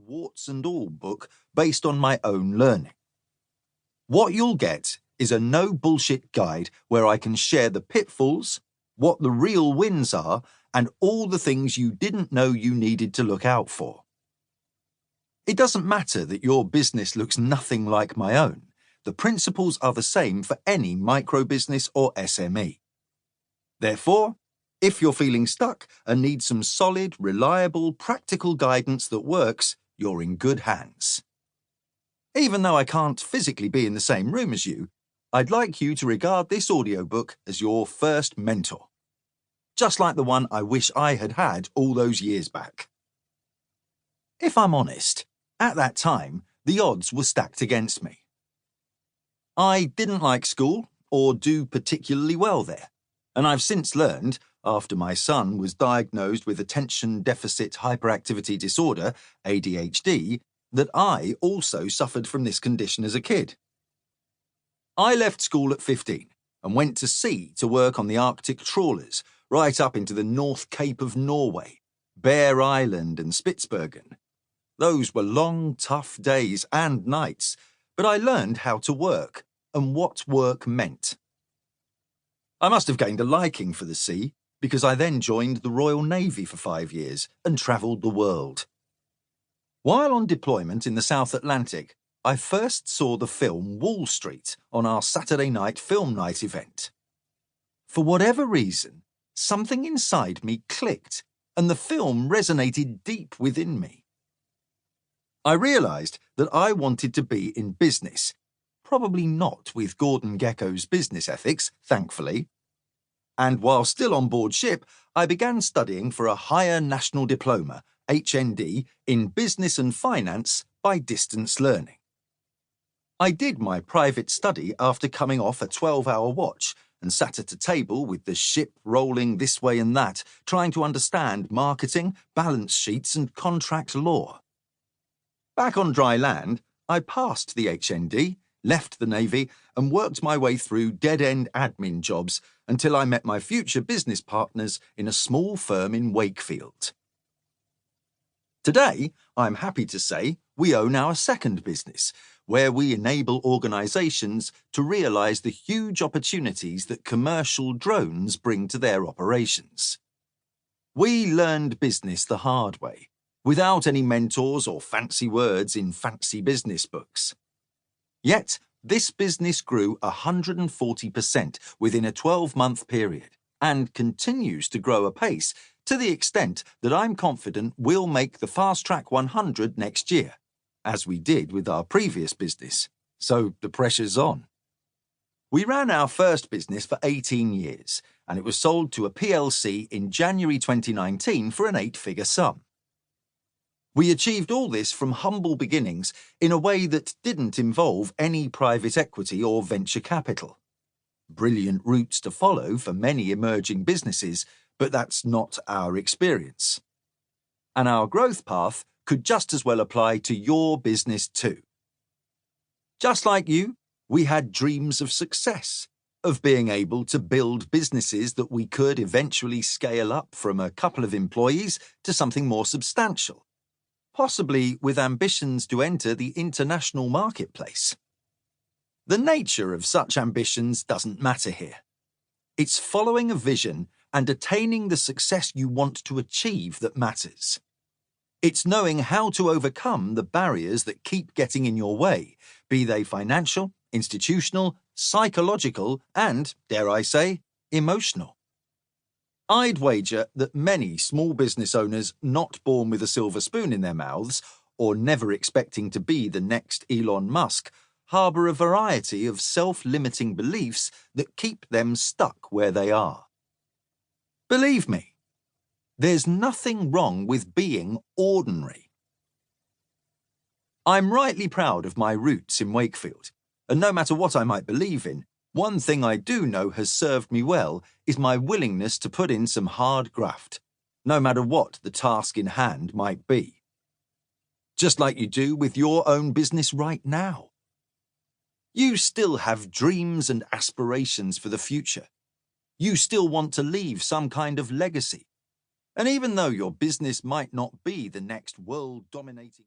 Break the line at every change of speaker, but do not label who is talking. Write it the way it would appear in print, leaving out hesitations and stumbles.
warts and all book based on my own learning. What you'll get is a no-bullshit guide where I can share the pitfalls, what the real wins are, and all the things you didn't know you needed to look out for. It doesn't matter that your business looks nothing like my own. The principles are the same for any micro-business or SME. Therefore, if you're feeling stuck and need some solid, reliable, practical guidance that works, you're in good hands. Even though I can't physically be in the same room as you, I'd like you to regard this audiobook as your first mentor. Just like the one I wish I had had all those years back. If I'm honest, at that time, the odds were stacked against me. I didn't like school or do particularly well there, and I've since learned, after my son was diagnosed with attention deficit hyperactivity disorder, ADHD, that I also suffered from this condition as a kid. I left school at 15 and went to sea to work on the Arctic trawlers, right up into the North Cape of Norway, Bear Island and Spitsbergen. Those were long, tough days and nights, but I learned how to work and what work meant. I must have gained a liking for the sea because I then joined the Royal Navy for 5 years and travelled the world. While on deployment in the South Atlantic, I first saw the film Wall Street on our Saturday night film night event. For whatever reason, something inside me clicked and the film resonated deep within me. I realised that I wanted to be in business, probably not with Gordon Gekko's business ethics, thankfully. And while still on board ship, I began studying for a Higher National Diploma, HND, in Business and Finance by distance learning. I did my private study after coming off a 12-hour watch and sat at a table with the ship rolling this way and that, trying to understand marketing, balance sheets and contract law. Back on dry land, I passed the HND, left the Navy and worked my way through dead-end admin jobs until I met my future business partners in a small firm in Wakefield. Today, I'm happy to say we own our second business, where we enable organisations to realise the huge opportunities that commercial drones bring to their operations. We learned business the hard way, without any mentors or fancy words in fancy business books. Yet, this business grew 140% within a 12-month period and continues to grow apace to the extent that I'm confident we'll make the Fast Track 100 next year, as we did with our previous business, so the pressure's on. We ran our first business for 18 years, and it was sold to a PLC in January 2019 for an 8-figure sum. We achieved all this from humble beginnings in a way that didn't involve any private equity or venture capital. Brilliant routes to follow for many emerging businesses, but that's not our experience. And our growth path could just as well apply to your business too. Just like you, we had dreams of success, of being able to build businesses that we could eventually scale up from a couple of employees to something more substantial, possibly with ambitions to enter the international marketplace. The nature of such ambitions doesn't matter here. It's following a vision and attaining the success you want to achieve that matters. It's knowing how to overcome the barriers that keep getting in your way, be they financial, institutional, psychological, and, dare I say, emotional. I'd wager that many small business owners not born with a silver spoon in their mouths, or never expecting to be the next Elon Musk, harbour a variety of self-limiting beliefs that keep them stuck where they are. Believe me, there's nothing wrong with being ordinary. I'm rightly proud of my roots in Wakefield, and no matter what I might believe in, one thing I do know has served me well is my willingness to put in some hard graft, no matter what the task in hand might be. Just like you do with your own business right now. You still have dreams and aspirations for the future. You still want to leave some kind of legacy. And even though your business might not be the next world-dominating